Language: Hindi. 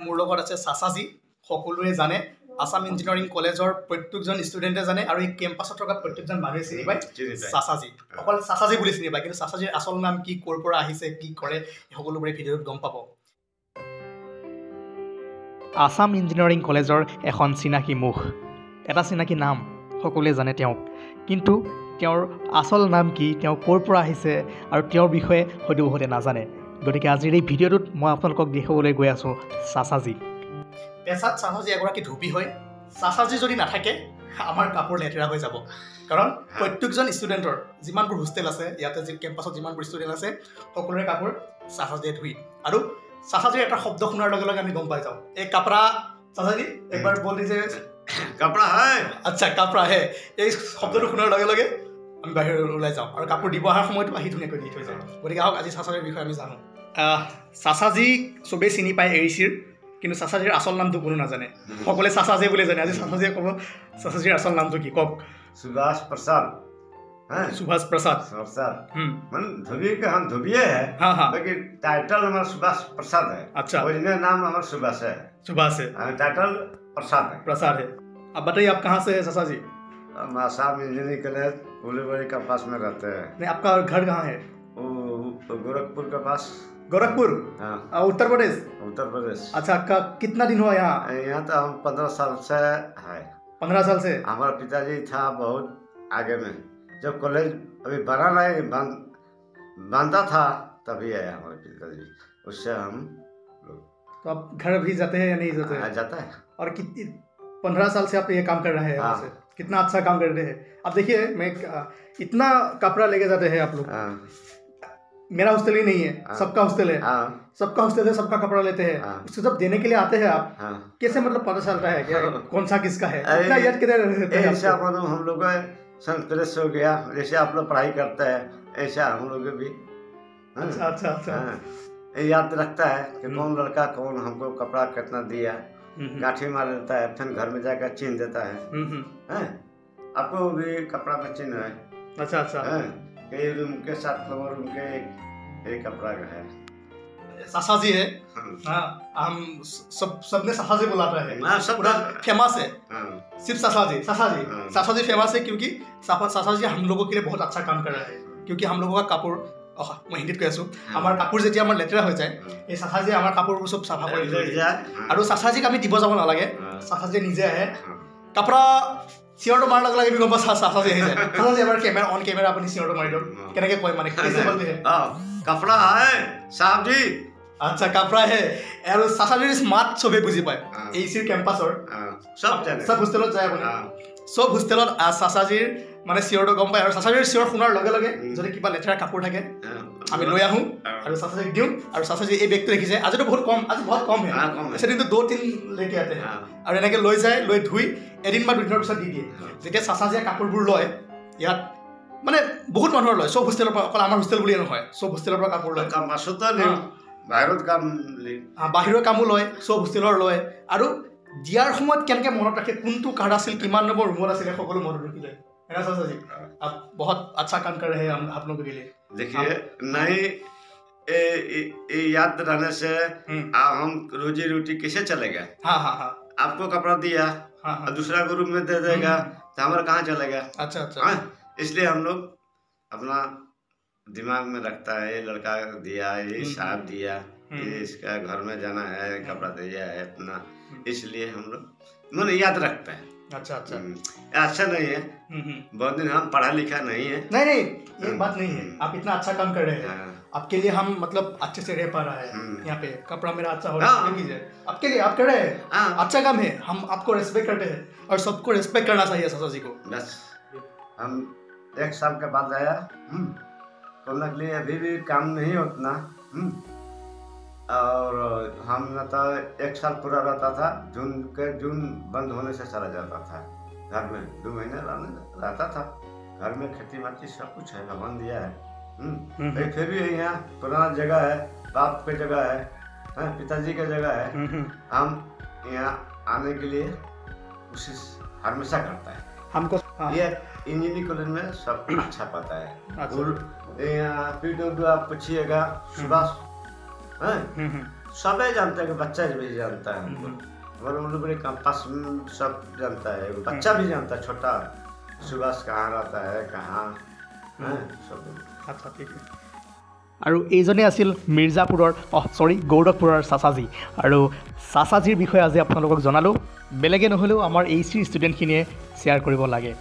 মোৰ লগত আছে চাচাজী। সকলোৱে জানে আসাম ইঞ্জিনিয়াৰিং কলেজৰ প্ৰত্যেকজন ষ্টুডেণ্টে জানে আৰু এই কেম্পাছত থকা প্ৰত্যেকজন মানুহে চিনি পায় চাচাজী। অকল চাচাজী বুলি চিনি পায়, কিন্তু চাচাজীৰ আচল নাম কি, ক'ৰ পৰা আহিছে, কি কৰে, সকলোবোৰে ভিডিঅ'ত গম পাব। আসাম ইঞ্জিনিয়াৰিং কলেজৰ এখন চিনাকি মুখ, এটা চিনাকি নাম, সকলোৱে জানে তেওঁক। কিন্তু তেওঁৰ আচল নাম কি, তেওঁ ক'ৰ পৰা আহিছে আৰু তেওঁৰ বিষয়ে হয়তো বহুতে নাজানে। গতিকে আজিৰ এই ভিডিঅ'টোত মই আপোনালোকক দেখুৱাবলৈ গৈ আছোঁ চাচাজী। পেছাত চাচাজী এগৰাকী ধুবি হয়। চাচাজী যদি নাথাকে আমাৰ কাপোৰ লেতেৰা হৈ যাব, কাৰণ প্ৰত্যেকজন ষ্টুডেণ্টৰ যিমানবোৰ হোষ্টেল আছে, ইয়াতে যি কেম্পাছত যিমানবোৰ ষ্টুডেণ্ট আছে, সকলোৰে কাপোৰ চাচাজীয়ে ধুই। আৰু চাচাজীৰ এটা শব্দ শুনাৰ লগে লগে আমি গম পাই যাওঁ, এই কাপৰা চাচাজী একবাৰ বল দিছে कपड़ा है। আচ্ছা কাপৰা হে। এই শব্দটো শুনাৰ লগে লগে আমি বাহিৰলৈ ওলাই যাওঁ আৰু কাপোৰ দিব অহাৰ সময়তো আহি ধুনীয়াকৈ দি থৈ যাওঁ। গতিকে আহক আজি চাচাজীৰ বিষয়ে আমি জানো। চাচাজী চবেই চিনি পায় এৰিচিৰ, কিন্তু চাচাজীৰ আচল নামটো কোনো নাজানে। সকলোৱে চাচাজী বুলি জানে। আজি চাচাজীয়ে ক'ব চাচাজীৰ আচল নামটো কি, কওক। सुभाष प्रसाद। सुभाष प्रसाद। मन धोबी के हम धोबिये है। हाँ हाँ। लेकिन टाइटल हमारा सुभाष प्रसाद है। अच्छा। ओरिजिनल नाम हमारा सुभाष है। सुभाष है। टाइटल प्रसाद है। प्रसाद है। अब बताइए आप कहाँ से है चाचा जी? हम आसाम इंजीनियरिंग कॉलेज उलीबड़ी के पास में रहते हैं। नहीं, आपका घर कहाँ है? गोरखपुर के पास। गोरखपुर? हाँ। उत्तर प्रदेश? उत्तर प्रदेश। अच्छा, आपका कितना दिन हुआ यहाँ? यहाँ तो हम 15 साल से है। 15 साल से? हमारा पिताजी था बहुत आगे में, जब कॉलेज अभी बना नहीं बनता था तभी है हमारे पिताजी। उससे हम लोग। तो आप घर भी जाते हैं या नहीं जाते हैं? जाता है। और कितनी 15 साल से आप ये काम कर रहे हैं? हाँ। से कितना अच्छा काम कर रहे हैं। अब देखिए, मैं इतना कपड़ा लेके जाते हैं आप लोग। मेरा हॉस्टल ही नहीं है, सबका हॉस्टल है। सबका हॉस्टल है, सबका कपड़ा लेते हैं। उससे जब देने के लिए आते हैं आप, कैसे मतलब पता चलता है कि कौन सा किसका है? इतना याद किधर रहते हैं? ऐसा मतलब हम लोग का संतरेश हो गया, जैसे आप लोग पढ़ाई करते हैं ऐसा हम लोग भी। अच्छा अच्छा अच्छा। याद रखता है कि कौन लड़का कौन हमको कपड़ा कितना दिया, गांठी मार देता है, फिर घर में जाकर चिन्ह देता है। आपको भी कपड़ा में चिन्ह है। अच्छा अच्छा। कई रूम के 7 नंबर रूम के एक कपड़ा का है। सासाजी है। हाँ, हम सबने सासाजी बुलाता है। सब पूरा फेमस है। सिर्फ सासाजी सासाजी फेमस है, क्योंकि सासाजी हम लोगों के लिए बहुत अच्छा काम कर रहा है। क्योंकि हम लोगों का कापोर, मैं हिंदी কৈ আছো, আমাৰ কাপোৰ যেতিয়া আমাৰ লেতেৰা হৈ যায়, এই চাচাজীয়ে আমাৰ কাপোৰবোৰ চব চাফা কৰি লৈ যায়। আৰু চাচাজীক আমি দিব যাব নালাগে, চাচাজীয়ে নিজে আহে। কাপোৰা চিঞৰটো মাৰাৰ লগে লগে আমি গম পাওঁ চাচাজী আহি যায়। চাচাজী এবাৰ কেমেৰা অন কেমেৰা আপুনি চিঞৰটো মাৰি দিয়ক, কেনেকৈ কয় মানে कपड़ा है साहब जी। আচ্ছা, কাপড়া হে। আৰু চাচাজীৰ স্মাৰ্ট চবে বুজি পায়। এইচিৰ কেম্পাছৰ চব হোষ্টেলত যায় আপুনি, চব হোষ্টেলত চাচাজীৰ মানে চিঞৰটো গম পায়। আৰু চাচাজীৰ চিঞৰ শুনাৰ লগে লগে যদি কিবা লেতেৰা কাপোৰ থাকে আমি লৈ আহোঁ আৰু চাচাজীক দিওঁ। আৰু চাচাজী এই বেগটো ৰাখিছে, আজিতো বহুত কম, আজি বহুত কম হে, সেদিনটো 2-3 লেকে আতে হে। আৰু এনেকৈ লৈ যায়, লৈ ধুই এদিন বা 2 দিনৰ পিছত দি দিয়ে। যেতিয়া চাচাজীয়ে কাপোৰবোৰ লয়, ইয়াত মানে বহুত মানুহৰ লয়, চব হোষ্টেলৰ পৰা, অকল আমাৰ হোষ্টেল বুলিয়ে নহয়, চব হোষ্টেলৰ পৰা কাপোৰ লয়। বাহিৰৰ কামো লয়, চব হোষ্টেলৰ লয়। আৰু দিয়াৰ সময়ত কেনেকৈ মনত ৰাখে, কোনটো কাৰ্ড আছিল, কিমান নম্বৰ ৰুমত আছিলে, সকলো মনত ৰাখি যায়। है ना चाचा जी? आप बहुत अच्छा काम कर रहे हैं आप लोगों के लिए। देखिए, नहीं याद रहने से हम रोजी रोटी कैसे चलेगा? हाँ हाँ हाँ। आपको कपड़ा दिया और दूसरा को रूम में दे देगा तो हमारा कहाँ चलेगा? अच्छा अच्छा। इसलिए हम लोग अपना दिमाग में रखता है, ये लड़का दिया, ये साहब दिया, ये इसका घर में जाना है, कपड़ा दिया है अपना, इसलिए हम लोग मन याद रखता है। अच्छा अच्छा। अच्छा नहीं है, बहुत दिन हम पढ़ा लिखा नहीं है। नहीं, ये बात नहीं है। आप इतना अच्छा काम कर रहे हैं, आपके लिए हम मतलब अच्छे से रह पा रहा है यहाँ पे। कपड़ा मेरा अच्छा हो रहा है, आपके लिए आप कर रहे हैं, अच्छा काम है। हम आपको रेस्पेक्ट करते हैं और सबको रेस्पेक्ट करना चाहिए चाचा जी को। बस हम 1 साल के बाद आया, खोलने के लिए अभी भी काम नहीं उतना। और हम न तो 1 साल पूरा रहता था, जून बंद होने से चला जाता था घर में। 2 महीने रहता था घर में, खेती बाड़ी सब कुछ है, भगवान दिया है। फिर भी यहाँ पुराना जगह है, बाप की जगह है, पिताजी की जगह है। हम यहाँ आने के लिए कोशिश हमेशा करता है। हाँ। ये इंजीनियरिंग कॉलेज में सब अच्छा पता है। अच्छा। और PW आप पूछिएगा सुभाष, हैं सबे जानता है कि बच्चा भी जानता है हमको, और उन लोगों के कैंपस में सब जानता है, बच्चा भी जानता है छोटा सुभाष कहाँ रहता है कहाँ हैं सब। আচ্ছা ঠিক আছে। আৰু এইজনে আছিল মিৰ্জাপুৰৰ গৌৰৱপুৰৰ চাচাজী। আৰু চাচাজীৰ বিষয়ে আজি আপোনালোকক জনালোঁ। বেলেগে নহ'লেও আমাৰ এইচিৰ ষ্টুডেণ্টখিনিয়ে শ্বেয়াৰ কৰিব লাগে।